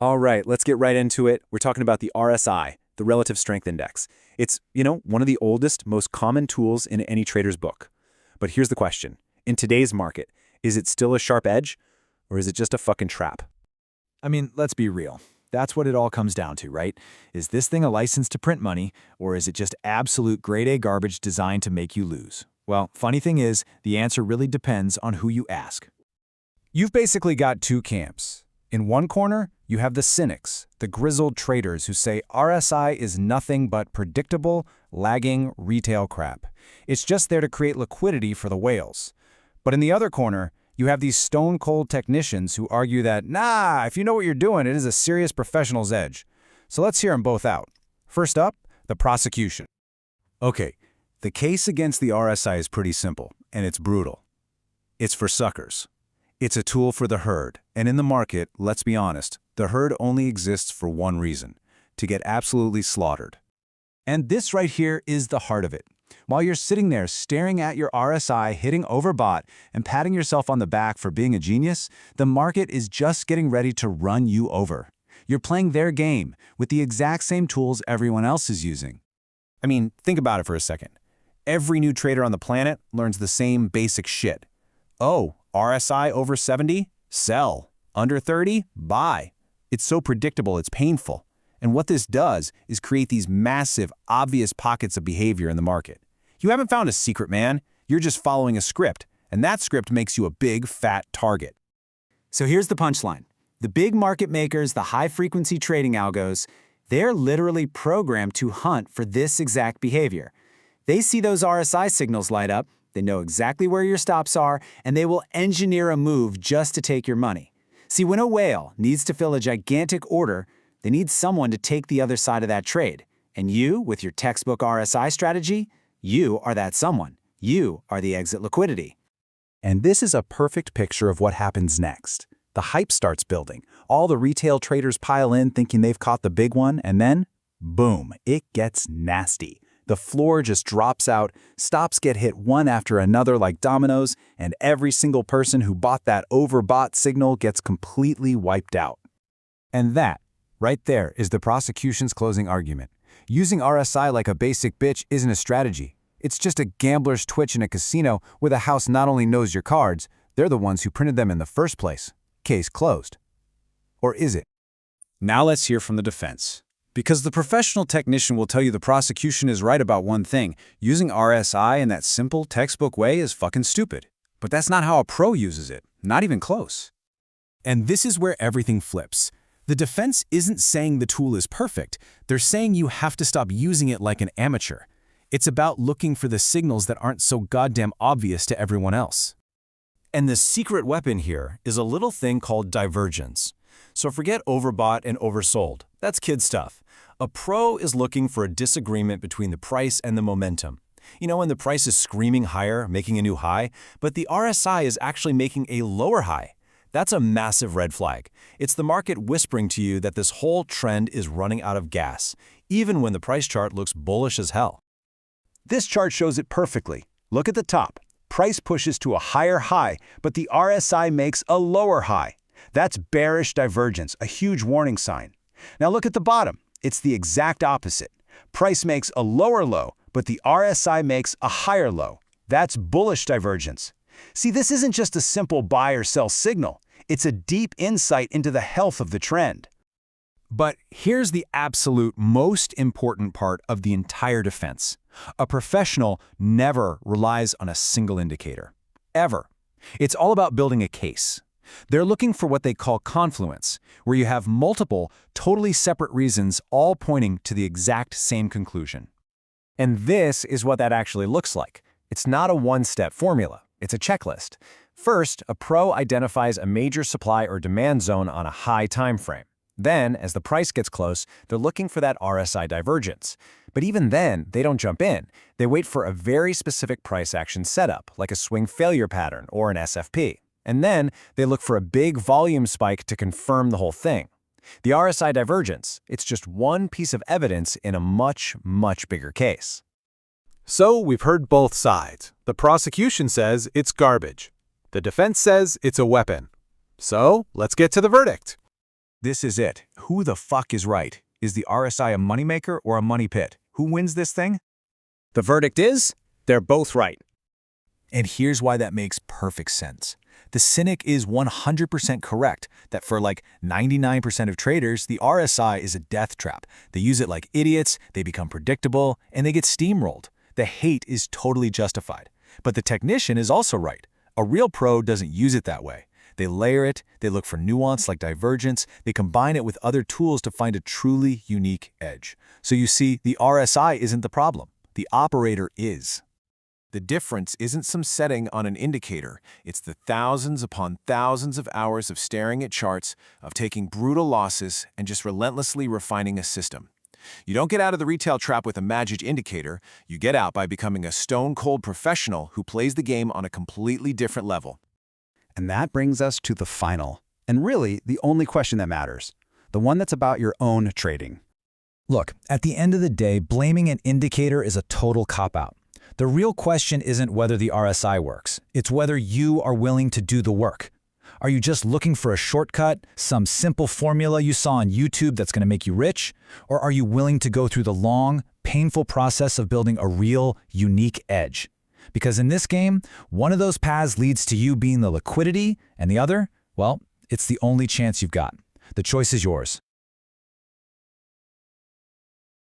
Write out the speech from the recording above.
All right, let's get right into it. We're talking about the RSI, the Relative Strength Index. It's, one of the oldest, most common tools in any trader's book. But here's the question. In today's market, is it still a sharp edge, or is it just a fucking trap? I mean, let's be real. That's what it all comes down to, right? Is this thing a license to print money, or is it just absolute grade A garbage designed to make you lose? Well, funny thing is, the answer really depends on who you ask. You've basically got two camps. In one corner, you have the cynics, the grizzled traders who say RSI is nothing but predictable, lagging retail crap. It's just there to create liquidity for the whales. But in the other corner, you have these stone-cold technicians who argue that, nah, if you know what you're doing, it is a serious professional's edge. So let's hear them both out. First up, the prosecution. Okay, the case against the RSI is pretty simple, and it's brutal. It's for suckers. It's a tool for the herd, and in the market, let's be honest, the herd only exists for one reason, to get absolutely slaughtered. And this right here is the heart of it. While you're sitting there staring at your RSI hitting overbought and patting yourself on the back for being a genius, the market is just getting ready to run you over. You're playing their game with the exact same tools everyone else is using. I mean, think about it for a second. Every new trader on the planet learns the same basic shit. Oh, RSI over 70? Sell. Under 30? Buy. It's so predictable, it's painful. And what this does is create these massive, obvious pockets of behavior in the market. You haven't found a secret, man. You're just following a script, and that script makes you a big, fat target. So here's the punchline. The big market makers, the high-frequency trading algos, they're literally programmed to hunt for this exact behavior. They see those RSI signals light up, they know exactly where your stops are, and they will engineer a move just to take your money. See, when a whale needs to fill a gigantic order, they need someone to take the other side of that trade. And you, with your textbook RSI strategy, you are that someone. You are the exit liquidity. And this is a perfect picture of what happens next. The hype starts building. All the retail traders pile in thinking they've caught the big one, and then, boom, it gets nasty. The floor just drops out, stops get hit one after another like dominoes, and every single person who bought that overbought signal gets completely wiped out. And that, right there, is the prosecution's closing argument. Using RSI like a basic bitch isn't a strategy. It's just a gambler's twitch in a casino where the house not only knows your cards, they're the ones who printed them in the first place. Case closed. Or is it? Now let's hear from the defense. Because the professional technician will tell you the prosecution is right about one thing. Using RSI in that simple textbook way is fucking stupid. But that's not how a pro uses it. Not even close. And this is where everything flips. The defense isn't saying the tool is perfect. They're saying you have to stop using it like an amateur. It's about looking for the signals that aren't so goddamn obvious to everyone else. And the secret weapon here is a little thing called divergence. So forget overbought and oversold. That's kid stuff. A pro is looking for a disagreement between the price and the momentum. When the price is screaming higher, making a new high, but the RSI is actually making a lower high. That's a massive red flag. It's the market whispering to you that this whole trend is running out of gas, even when the price chart looks bullish as hell. This chart shows it perfectly. Look at the top. Price pushes to a higher high, but the RSI makes a lower high. That's bearish divergence, a huge warning sign. Now look at the bottom. It's the exact opposite. Price makes a lower low, but the RSI makes a higher low. That's bullish divergence. See, this isn't just a simple buy or sell signal. It's a deep insight into the health of the trend. But here's the absolute most important part of the entire defense. A professional never relies on a single indicator. Ever. It's all about building a case. They're looking for what they call confluence, where you have multiple, totally separate reasons all pointing to the exact same conclusion. And this is what that actually looks like. It's not a one-step formula. It's a checklist. First, a pro identifies a major supply or demand zone on a high time frame. Then, as the price gets close, they're looking for that RSI divergence. But even then, they don't jump in. They wait for a very specific price action setup, like a swing failure pattern or an SFP. And then they look for a big volume spike to confirm the whole thing. The RSI divergence, it's just one piece of evidence in a much, much bigger case. So we've heard both sides. The prosecution says it's garbage. The defense says it's a weapon. So let's get to the verdict. This is it. Who the fuck is right? Is the RSI a moneymaker or a money pit? Who wins this thing? The verdict is, they're both right. And here's why that makes perfect sense. The cynic is 100% correct that for like 99% of traders, the RSI is a death trap. They use it like idiots, they become predictable, and they get steamrolled. The hate is totally justified. But the technician is also right. A real pro doesn't use it that way. They layer it, they look for nuance like divergence, they combine it with other tools to find a truly unique edge. So you see, the RSI isn't the problem. The operator is. The difference isn't some setting on an indicator. It's the thousands upon thousands of hours of staring at charts, of taking brutal losses, and just relentlessly refining a system. You don't get out of the retail trap with a magic indicator. You get out by becoming a stone-cold professional who plays the game on a completely different level. And that brings us to the final, and really the only question that matters, the one that's about your own trading. Look, at the end of the day, blaming an indicator is a total cop-out. The real question isn't whether the RSI works. It's whether you are willing to do the work. Are you just looking for a shortcut, some simple formula you saw on YouTube that's going to make you rich? Or are you willing to go through the long, painful process of building a real, unique edge? Because in this game, one of those paths leads to you being the liquidity, and the other, well, it's the only chance you've got. The choice is yours.